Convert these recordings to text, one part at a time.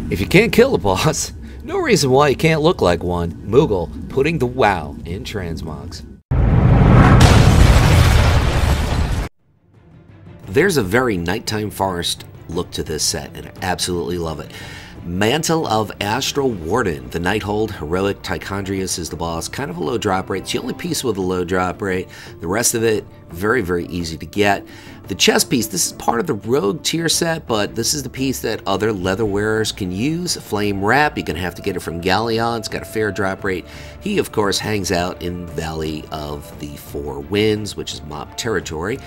If you can't kill a boss, no reason why you can't look like one. Moogle putting the wow in transmogs. There's a very nighttime forest look to this set, and I absolutely love it. Mantle of Astral Warden, the Nighthold, Heroic Tichondrius is the boss. Kind of a low drop rate. It's the only piece with a low drop rate. The rest of it, very, very easy to get. The chest piece, this is part of the Rogue tier set, but this is the piece that other leather wearers can use. Flame Wrap, you're going to have to get it from Galleon. It's got a fair drop rate. He, of course, hangs out in Valley of the Four Winds, which is mob territory.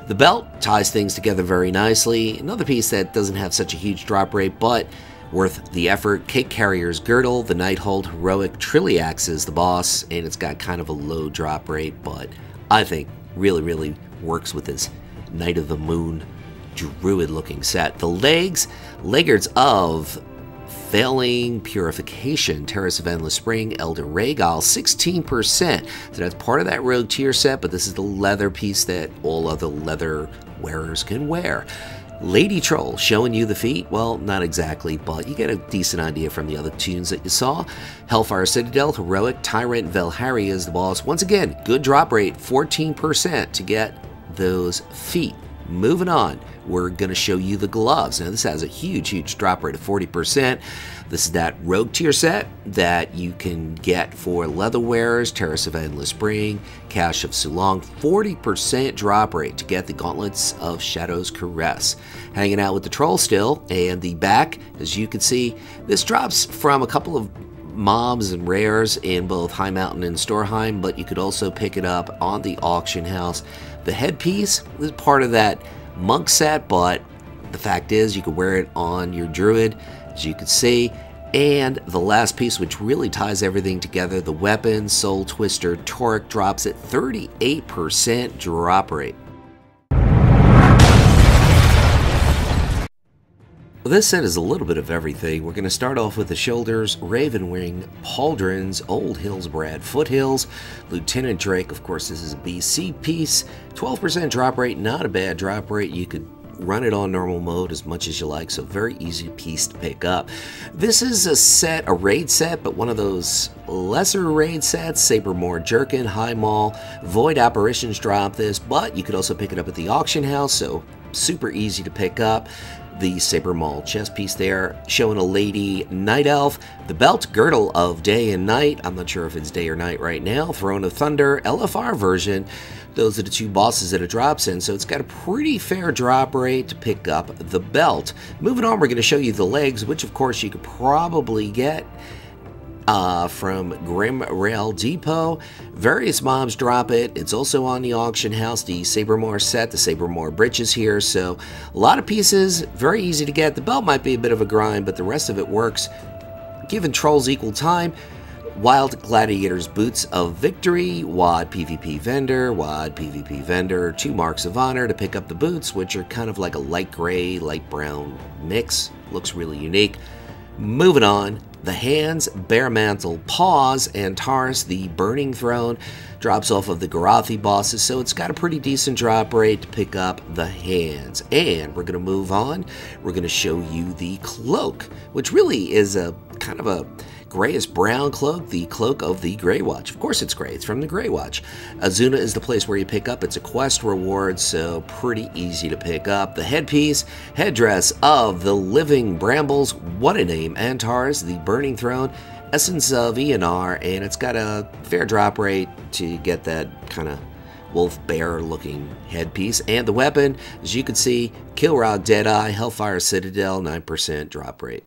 The belt ties things together very nicely. Another piece that doesn't have such a huge drop rate, but worth the effort. Cake Carrier's Girdle, the Nighthold Heroic Trilliax is the boss, and it's got kind of a low drop rate, but I think really, really works with this Night of the Moon Druid looking set. The legs, Laggards of Failing Purification, Terrace of Endless Spring, Elder Rhaegal, 16%. So that's part of that Rogue tier set, but this is the leather piece that all other leather wearers can wear. Lady Troll, showing you the feet? Well, not exactly, but you get a decent idea from the other tunes that you saw. Hellfire Citadel, Heroic Tyrant Velhari is the boss. Once again, good drop rate, 14% to get those feet. Moving on, we're going to show you the gloves. Now, this has a huge, huge drop rate of 40%. This is that Rogue tier set that you can get for leather wearers, Terrace of Endless Spring, Cache of Sulong, 40% drop rate to get the Gauntlets of Shadow's Caress. Hanging out with the Troll still, and the back, as you can see, this drops from a couple of mobs and rares in both High Mountain and Storheim, but you could also pick it up on the auction house. The headpiece is part of that monk set, but the fact is you could wear it on your druid, as you can see. And the last piece, which really ties everything together, the weapon, Soul Twister Torque, drops at 38% drop rate. Well, this set is a little bit of everything. We're going to start off with the shoulders, Ravenwing, Pauldrons, Old Hillsbrad, Foothills, Lieutenant Drake. Of course, this is a BC piece. 12% drop rate, not a bad drop rate. You could run it on normal mode as much as you like, so very easy piece to pick up. This is a set, a raid set, but one of those lesser raid sets. Sabermoor Jerkin, High Maul, Void Apparitions drop this, but you could also pick it up at the auction house, so super easy to pick up. The Saber Maul chest piece there, showing a lady Night Elf. The belt, Girdle of Day and Night. I'm not sure if it's day or night right now. Throne of Thunder, LFR version. Those are the two bosses that it drops in, so it's got a pretty fair drop rate to pick up the belt. Moving on, we're going to show you the legs, which of course you could probably get from Grim Rail Depot. Various mobs drop it. It's also on the auction house, the Sabermoor set, the Sabermoor Breeches here, so a lot of pieces, very easy to get. The belt might be a bit of a grind, but the rest of it works. Giving trolls equal time. Wild Gladiators Boots of Victory, WoD PvP Vendor, WoD PvP Vendor, 2 Marks of Honor to pick up the boots, which are kind of like a light gray, light brown mix. Looks really unique. Moving on, the hands, Bare Mantle, Paws, and Taurus, the Burning Throne, drops off of the Garathi bosses, so it's got a pretty decent drop rate to pick up the hands. And we're going to move on. We're going to show you the Cloak, which really is a kind of a grayish brown cloak, the Cloak of the Grey Watch. Of course it's gray, it's from the Grey Watch. Azuna is the place where you pick up. It's a quest reward, so pretty easy to pick up. The headpiece, headdress of the Living Brambles, what a name, Antares, the Burning Throne, Essence of ENR, and it's got a fair drop rate to get that kind of wolf bear looking headpiece. And the weapon, as you can see, Kilrog Deadeye, Hellfire Citadel, 9% drop rate.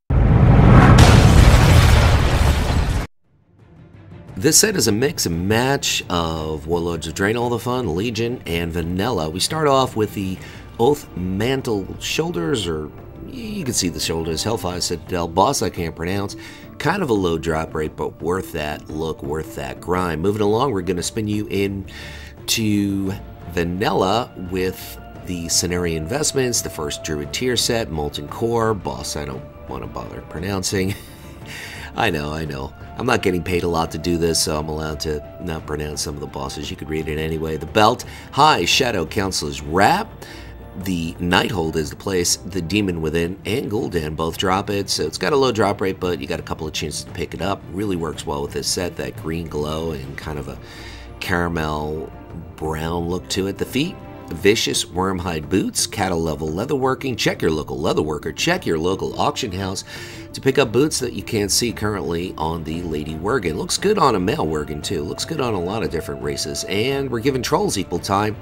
This set is a mix and match of Warlords of Draenor, the Fun, Legion, and Vanilla. We start off with the Oath Mantle shoulders, or you can see the shoulders, Hellfire Citadel, boss I can't pronounce. Kind of a low drop rate, but worth that look, worth that grind. Moving along, we're going to spin you in to Vanilla with the Cenarian Investments, the first Druid tier set, Molten Core, boss I don't want to bother pronouncing. I know. I'm not getting paid a lot to do this, so I'm allowed to not pronounce some of the bosses. You could read it anyway. The belt, High Shadow Counselor's Wrap, The Nighthold is the place, the Demon Within and Gul'dan both drop it, so it's got a low drop rate, but you got a couple of chances to pick it up. Really works well with this set, that green glow and kind of a caramel brown look to it. The feet, vicious wormhide boots, Cata level leatherworking. Check your local leatherworker, check your local auction house to pick up boots that you can't see currently on the Lady Worgen. Looks good on a male Worgen too, looks good on a lot of different races. And we're giving trolls equal time.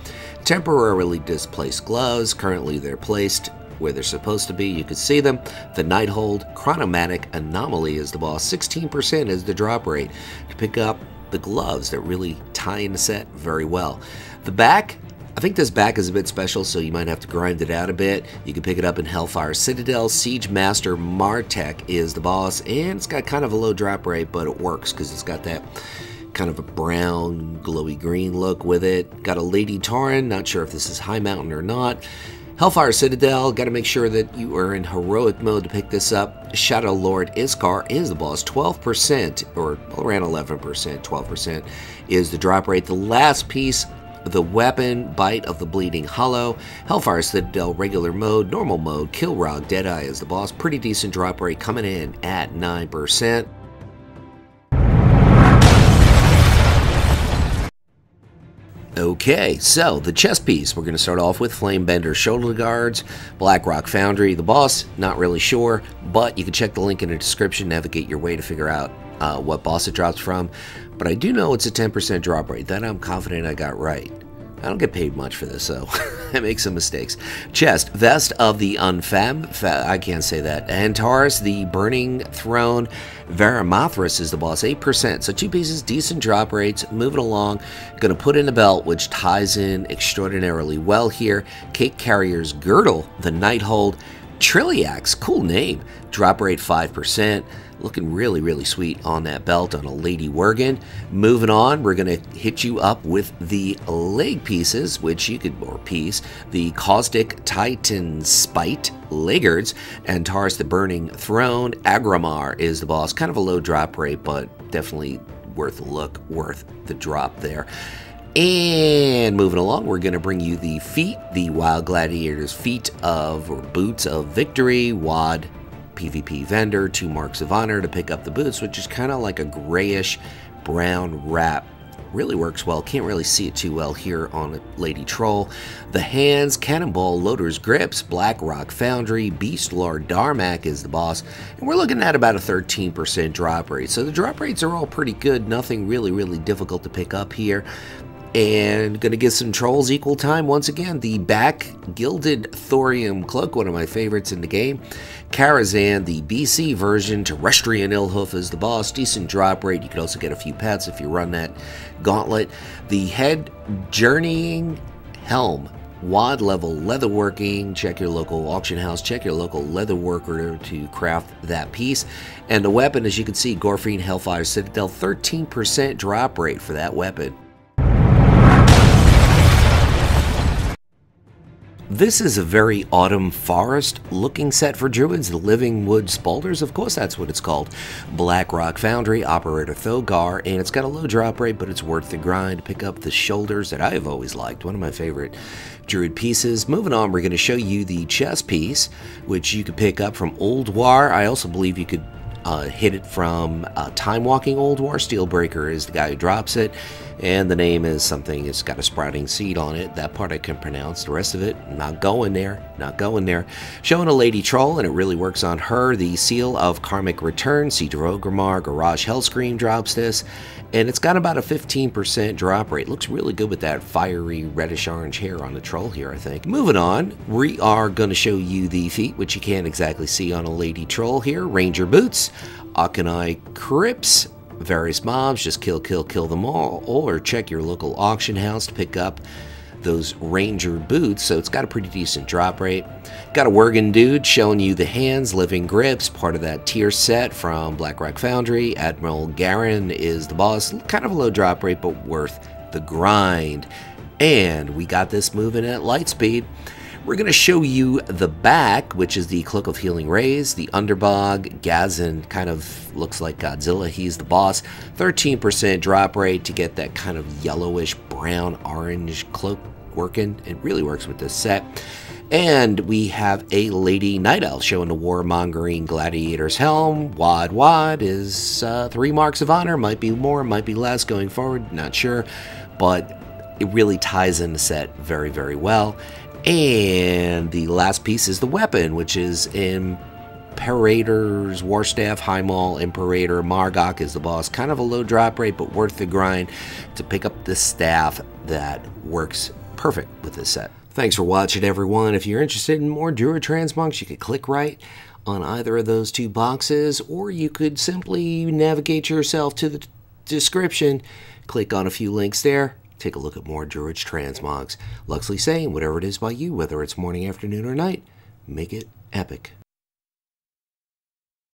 Temporarily displaced gloves, currently they're placed where they're supposed to be. You can see them. The Nighthold, Chronomatic Anomaly is the boss. 16% is the drop rate to pick up the gloves that really tie in the set very well. The back, I think this back is a bit special, so you might have to grind it out a bit. You can pick it up in Hellfire Citadel. Siege Master Martek is the boss, and it's got kind of a low drop rate, but it works because it's got that kind of a brown, glowy green look with it. Got a Lady Tauren, not sure if this is High Mountain or not. Hellfire Citadel, got to make sure that you are in heroic mode to pick this up. Shadow Lord Iskar is the boss, 12%, or around 11%, 12% is the drop rate. The last piece, the weapon, Bite of the Bleeding Hollow. Hellfire Citadel, regular mode, normal mode, Kilrog Deadeye is the boss. Pretty decent drop rate coming in at 9%. Okay, so the chest piece, we're going to start off with Flamebender Shoulder Guards, Blackrock Foundry. The boss, not really sure, but you can check the link in the description, navigate your way to figure out what boss it drops from. But I do know it's a 10% drop rate. That I'm confident I got right. I don't get paid much for this, so I make some mistakes. Chest, Vest of the Unfab, I can't say that. Antares, the Burning Throne. Varamathras is the boss, 8%. So two pieces, decent drop rates, moving along. Gonna put in a belt, which ties in extraordinarily well here. Cake Carrier's Girdle, the Nighthold. Trilliax, cool name, drop rate 5%. Looking really, really sweet on that belt on a Lady Worgen. Moving on, we're going to hit you up with the leg pieces, which you could, or piece, the Caustic Titan Spite Laggards, and Taurus the Burning Throne. Agramar is the boss. Kind of a low drop rate, but definitely worth a look, worth the drop there. And moving along, we're going to bring you the feet, the Wild Gladiators Feet of, or Boots of Victory, WoD PvP vendor, 2 marks of honor to pick up the boots, which is kind of like a grayish brown wrap. Really works well. Can't really see it too well here on Lady Troll. The hands, Cannonball Loader's Grips, Blackrock Foundry, Beast Lord Darmak is the boss, and we're looking at about a 13% drop rate. So the drop rates are all pretty good. Nothing really, really difficult to pick up here. And gonna give some trolls equal time once again. The back, Gilded Thorium Cloak, one of my favorites in the game. Karazhan, the BC version. Terrestrian Illhoof is the boss. Decent drop rate. You could also get a few pets if you run that gauntlet. The head, Journeying Helm, WoD level leatherworking. Check your local auction house, check your local leatherworker to craft that piece. And the weapon, as you can see, Gorfine Hellfire Citadel, 13% drop rate for that weapon. This is a very autumn forest looking set for druids, the Living Wood Spaulders, of course that's what it's called. Blackrock Foundry, Operator Thogar, and it's got a low drop rate, but it's worth the grind to pick up the shoulders that I have always liked, one of my favorite druid pieces. Moving on, we're going to show you the chest piece, which you could pick up from Old War. I also believe you could hit it from Time Walking Old War. Steelbreaker is the guy who drops it, and the name is something, it's got a sprouting seed on it. That part I can pronounce, the rest of it, not going there, not going there. Showing a Lady Troll, and it really works on her. The Seal of Karmic Return, Siege of Orgrimmar, Garage Hellscream drops this, and it's got about a 15% drop rate. Looks really good with that fiery reddish-orange hair on the troll here, I think. Moving on, we are going to show you the feet, which you can't exactly see on a Lady Troll here. Ranger Boots, Akanai Crypts, various mobs, just kill them all, or check your local auction house to pick up those Ranger Boots. So it's got a pretty decent drop rate. Got a Worgen dude showing you the hands, Living Grips, part of that tier set from Blackrock Foundry. Admiral Garen is the boss, kind of a low drop rate, but worth the grind. And we got this moving at light speed. We're going to show you the back, which is the Cloak of Healing Rays, the Underbog, Gazin, kind of looks like Godzilla, he's the boss. 13% drop rate to get that kind of yellowish brown orange cloak working. It really works with this set. And we have a Lady Night Elf showing the Warmongering Gladiators helm. Wad is 3 marks of honor. Might be more, might be less going forward. Not sure. But it really ties in the set very, very well. And the last piece is the weapon, which is Imperator's Warstaff, Highmaul, Imperator, Margok is the boss. Kind of a low drop rate, but worth the grind to pick up the staff that works perfect with this set. Thanks for watching, everyone. If you're interested in more Druid transmogs, you could click right on either of those 2 boxes, or you could simply navigate yourself to the description, click on a few links there, take a look at more Druid transmogs. Luxeley saying, whatever it is by you, whether it's morning, afternoon, or night, make it epic.